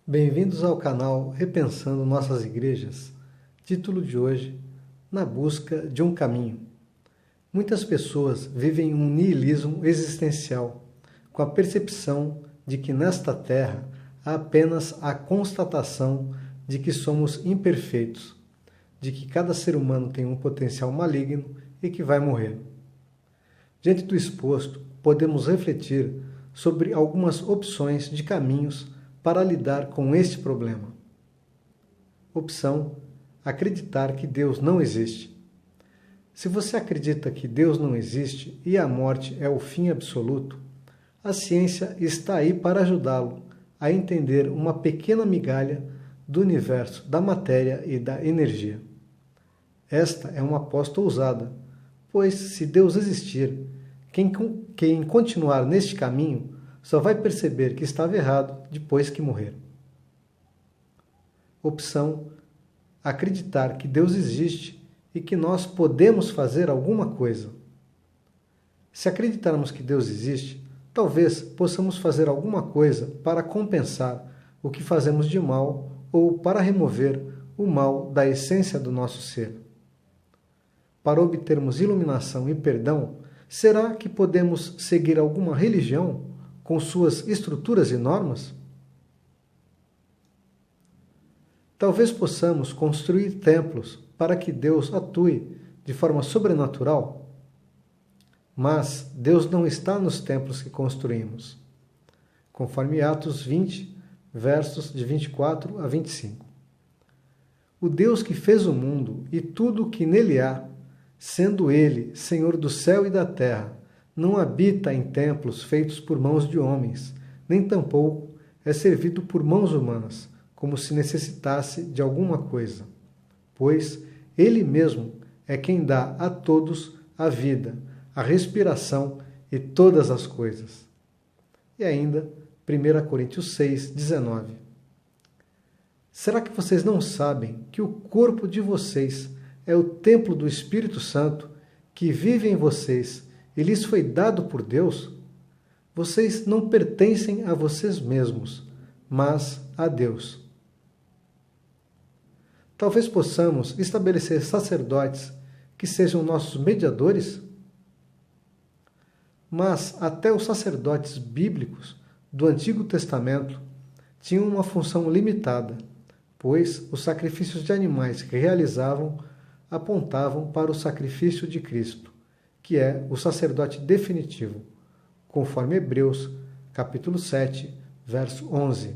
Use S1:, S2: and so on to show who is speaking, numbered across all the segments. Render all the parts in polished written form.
S1: Bem-vindos ao canal Repensando Nossas Igrejas. Título de hoje: Na busca de um caminho. Muitas pessoas vivem um niilismo existencial, com a percepção de que nesta terra há apenas a constatação de que somos imperfeitos, de que cada ser humano tem um potencial maligno e que vai morrer. Diante do exposto, podemos refletir sobre algumas opções de caminhos para lidar com este problema. Opção: acreditar que Deus não existe. Se você acredita que Deus não existe e a morte é o fim absoluto, a ciência está aí para ajudá-lo a entender uma pequena migalha do universo da matéria e da energia. Esta é uma aposta ousada, pois se Deus existir, quem continuar neste caminho só vai perceber que estava errado depois que morrer. Opção: acreditar que Deus existe e que nós podemos fazer alguma coisa. Se acreditarmos que Deus existe, talvez possamos fazer alguma coisa para compensar o que fazemos de mal ou para remover o mal da essência do nosso ser. Para obtermos iluminação e perdão, será que podemos seguir alguma religião com suas estruturas e normas? Talvez possamos construir templos para que Deus atue de forma sobrenatural, mas Deus não está nos templos que construímos, conforme Atos 20, versos de 24 a 25. O Deus que fez o mundo e tudo o que nele há, sendo Ele Senhor do céu e da terra, não habita em templos feitos por mãos de homens, nem tampouco é servido por mãos humanas, como se necessitasse de alguma coisa, pois Ele mesmo é quem dá a todos a vida, a respiração e todas as coisas. E ainda, 1 Coríntios 6, 19. Será que vocês não sabem que o corpo de vocês é o templo do Espírito Santo que vive em vocês e lhes foi dado por Deus? Vocês não pertencem a vocês mesmos, mas a Deus. Talvez possamos estabelecer sacerdotes que sejam nossos mediadores? Mas até os sacerdotes bíblicos do Antigo Testamento tinham uma função limitada, pois os sacrifícios de animais que realizavam apontavam para o sacrifício de Cristo, que é o sacerdote definitivo, conforme Hebreus, capítulo 7, verso 11.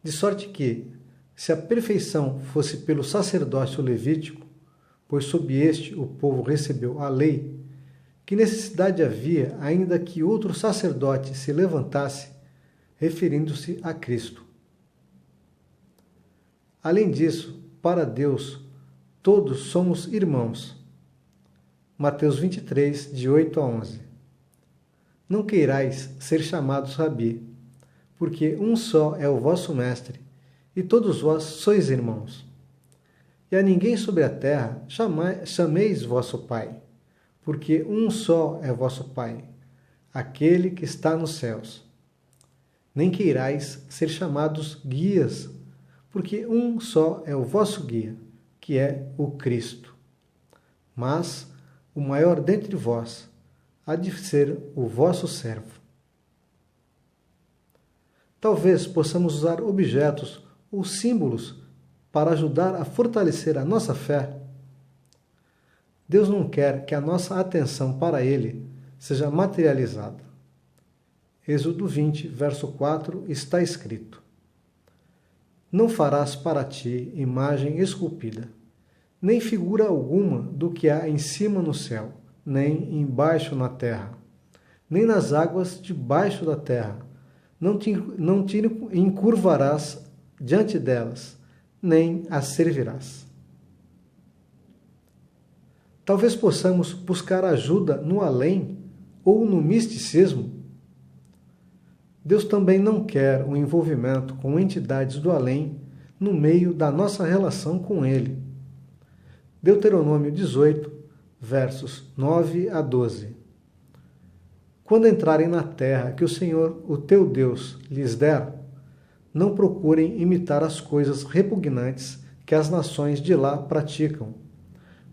S1: De sorte que, se a perfeição fosse pelo sacerdócio levítico, pois sob este o povo recebeu a lei, que necessidade havia ainda que outro sacerdote se levantasse, referindo-se a Cristo? Além disso, para Deus, todos somos irmãos. Mateus 23, de 8 a 11. Não queirais ser chamados rabi, porque um só é o vosso mestre, e todos vós sois irmãos. E a ninguém sobre a terra chameis vosso Pai, porque um só é vosso Pai, aquele que está nos céus. Nem queirais ser chamados guias, porque um só é o vosso guia, que é o Cristo. Mas o maior dentre vós há de ser o vosso servo. Talvez possamos usar objetos ou símbolos para ajudar a fortalecer a nossa fé. Deus não quer que a nossa atenção para Ele seja materializada. Êxodo 20, verso 4, está escrito: Não farás para ti imagem esculpida, nem figura alguma do que há em cima no céu, nem embaixo na terra, nem nas águas debaixo da terra. Não te encurvarás diante delas, nem as servirás. Talvez possamos buscar ajuda no além ou no misticismo. Deus também não quer o envolvimento com entidades do além no meio da nossa relação com Ele. Deuteronômio 18, versos 9 a 12. Quando entrarem na terra que o Senhor, o teu Deus, lhes der, não procurem imitar as coisas repugnantes que as nações de lá praticam.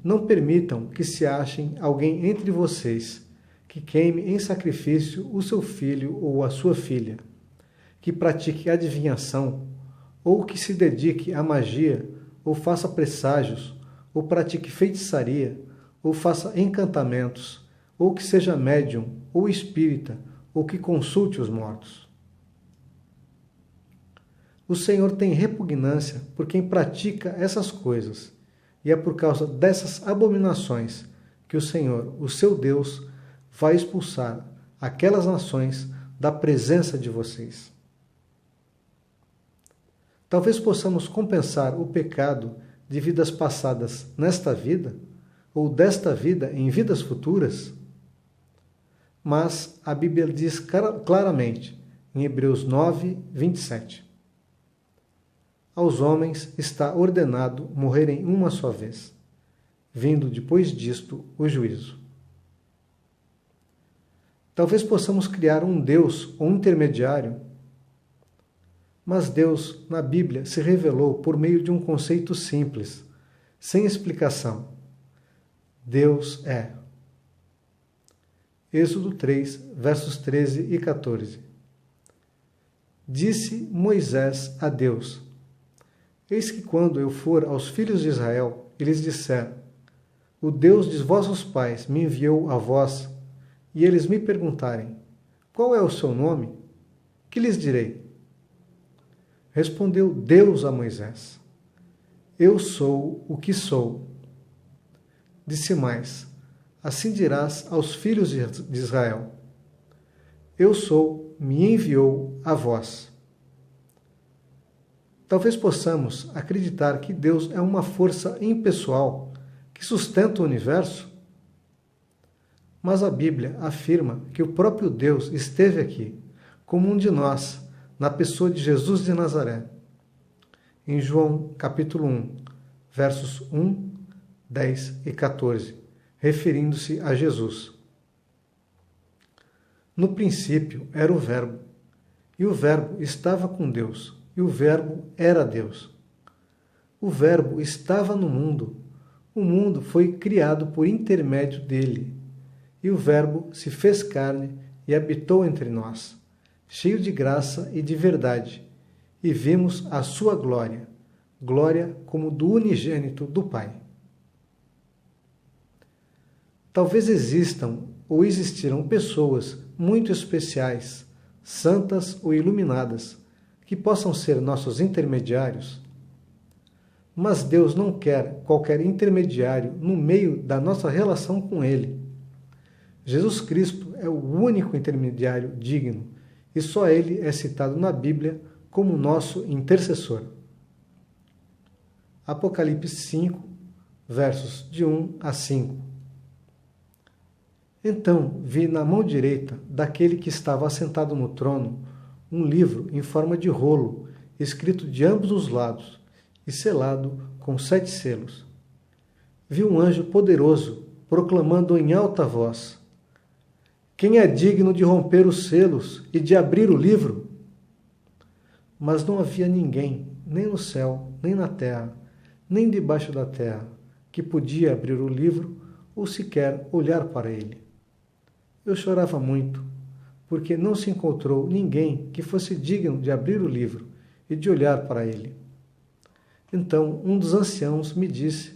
S1: Não permitam que se achem alguém entre vocês que queime em sacrifício o seu filho ou a sua filha, que pratique adivinhação, ou que se dedique à magia, ou faça presságios, ou pratique feitiçaria, ou faça encantamentos, ou que seja médium, ou espírita, ou que consulte os mortos. O Senhor tem repugnância por quem pratica essas coisas, e é por causa dessas abominações que o Senhor, o seu Deus, vai expulsar aquelas nações da presença de vocês. Talvez possamos compensar o pecado de vidas passadas nesta vida, ou desta vida em vidas futuras, mas a Bíblia diz claramente, em Hebreus 9, 27, aos homens está ordenado morrerem uma só vez, vindo depois disto o juízo. Talvez possamos criar um Deus ou um intermediário, mas Deus, na Bíblia, se revelou por meio de um conceito simples, sem explicação. Deus é. Êxodo 3, versos 13 e 14. Disse Moisés a Deus: Eis que quando eu for aos filhos de Israel, e lhes disser: O Deus de vossos pais me enviou a vós, e eles me perguntarem: Qual é o seu nome? Que lhes direi? Respondeu Deus a Moisés: Eu sou o que sou. Disse mais: Assim dirás aos filhos de Israel: Eu sou, me enviou a vós. Talvez possamos acreditar que Deus é uma força impessoal que sustenta o universo, mas a Bíblia afirma que o próprio Deus esteve aqui, como um de nós, na pessoa de Jesus de Nazaré. Em João capítulo 1, versos 1, 10 e 14, referindo-se a Jesus. No princípio era o Verbo, e o Verbo estava com Deus, e o Verbo era Deus. O Verbo estava no mundo, o mundo foi criado por intermédio dele, e o Verbo se fez carne e habitou entre nós, cheio de graça e de verdade, e vimos a sua glória, glória como do unigênito do Pai. Talvez existam ou existiram pessoas muito especiais, santas ou iluminadas, que possam ser nossos intermediários, mas Deus não quer qualquer intermediário no meio da nossa relação com Ele. Jesus Cristo é o único intermediário digno, e só Ele é citado na Bíblia como nosso intercessor. Apocalipse 5, versos de 1 a 5. Então vi na mão direita daquele que estava assentado no trono um livro em forma de rolo, escrito de ambos os lados e selado com 7 selos. Vi um anjo poderoso proclamando em alta voz: Quem é digno de romper os selos e de abrir o livro? Mas não havia ninguém, nem no céu, nem na terra, nem debaixo da terra, que podia abrir o livro ou sequer olhar para ele. Eu chorava muito, porque não se encontrou ninguém que fosse digno de abrir o livro e de olhar para ele. Então um dos anciãos me disse: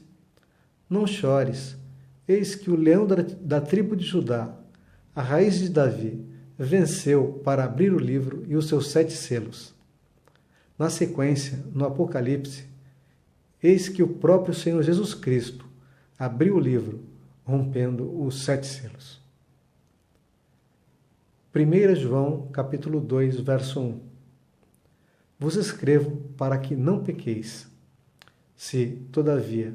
S1: Não chores, eis que o leão da tribo de Judá, a raiz de Davi, venceu para abrir o livro e os seus 7 selos. Na sequência, no Apocalipse, eis que o próprio Senhor Jesus Cristo abriu o livro, rompendo os 7 selos. 1 João, capítulo 2, verso 1. Vos escrevo para que não pequeis. Se, todavia,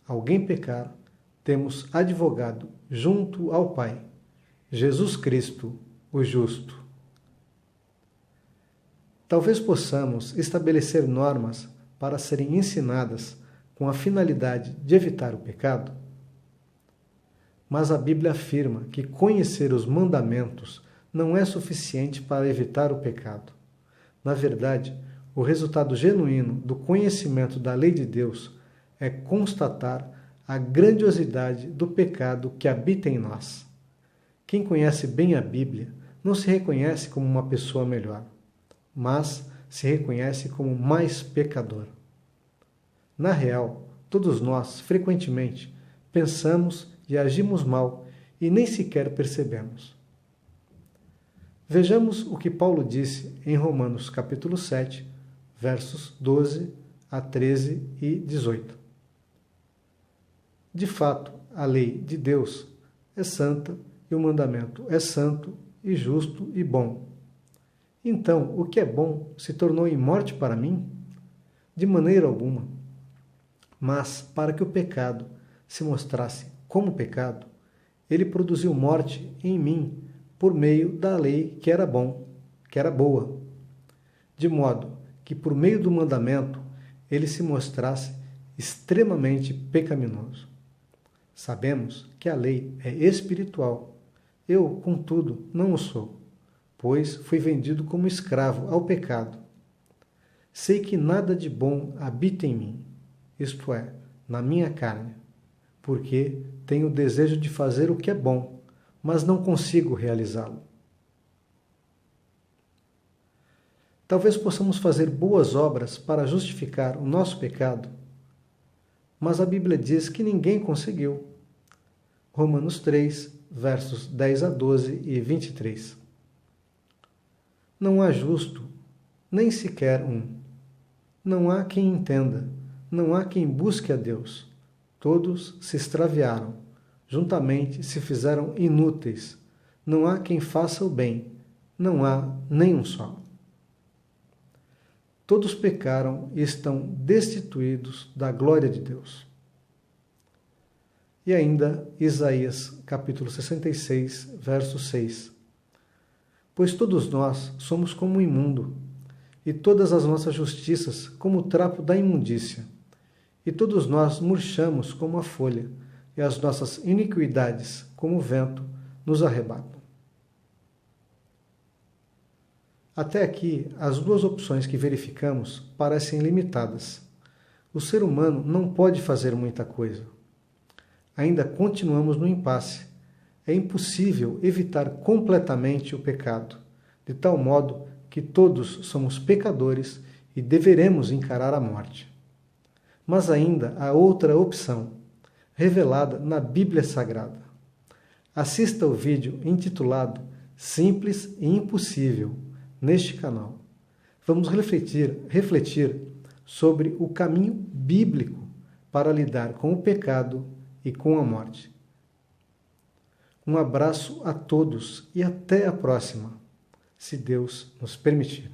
S1: alguém pecar, temos advogado junto ao Pai, Jesus Cristo, o justo. Talvez possamos estabelecer normas para serem ensinadas com a finalidade de evitar o pecado, mas a Bíblia afirma que conhecer os mandamentos não é suficiente para evitar o pecado. Na verdade, o resultado genuíno do conhecimento da lei de Deus é constatar a grandiosidade do pecado que habita em nós. Quem conhece bem a Bíblia não se reconhece como uma pessoa melhor, mas se reconhece como mais pecador. Na real, todos nós, frequentemente, pensamos e agimos mal e nem sequer percebemos. Vejamos o que Paulo disse em Romanos capítulo 7, versos 12 a 13 e 18. De fato, a lei de Deus é santa e o mandamento é santo e justo e bom. Então, o que é bom se tornou em morte para mim? De maneira alguma. Mas, para que o pecado se mostrasse como pecado, ele produziu morte em mim por meio da lei que era bom, que era boa. De modo que, por meio do mandamento, ele se mostrasse extremamente pecaminoso. Sabemos que a lei é espiritual. Eu, contudo, não o sou, pois fui vendido como escravo ao pecado. Sei que nada de bom habita em mim, isto é, na minha carne, porque tenho o desejo de fazer o que é bom, mas não consigo realizá-lo. Talvez possamos fazer boas obras para justificar o nosso pecado, mas a Bíblia diz que ninguém conseguiu. Romanos 3, versos 10 a 12 e 23. Não há justo, nem sequer um. Não há quem entenda, não há quem busque a Deus. Todos se extraviaram, juntamente se fizeram inúteis. Não há quem faça o bem, não há nenhum só. Todos pecaram e estão destituídos da glória de Deus. E ainda Isaías, capítulo 66, verso 6. Pois todos nós somos como o imundo, e todas as nossas justiças como o trapo da imundícia. E todos nós murchamos como a folha, e as nossas iniquidades, como o vento, nos arrebatam. Até aqui, as duas opções que verificamos parecem limitadas. O ser humano não pode fazer muita coisa. Ainda continuamos no impasse. É impossível evitar completamente o pecado, de tal modo que todos somos pecadores e deveremos encarar a morte. Mas ainda há outra opção, revelada na Bíblia Sagrada. Assista ao vídeo intitulado Simples e Impossível, neste canal. Vamos refletir sobre o caminho bíblico para lidar com o pecado e com a morte. Um abraço a todos e até a próxima, se Deus nos permitir.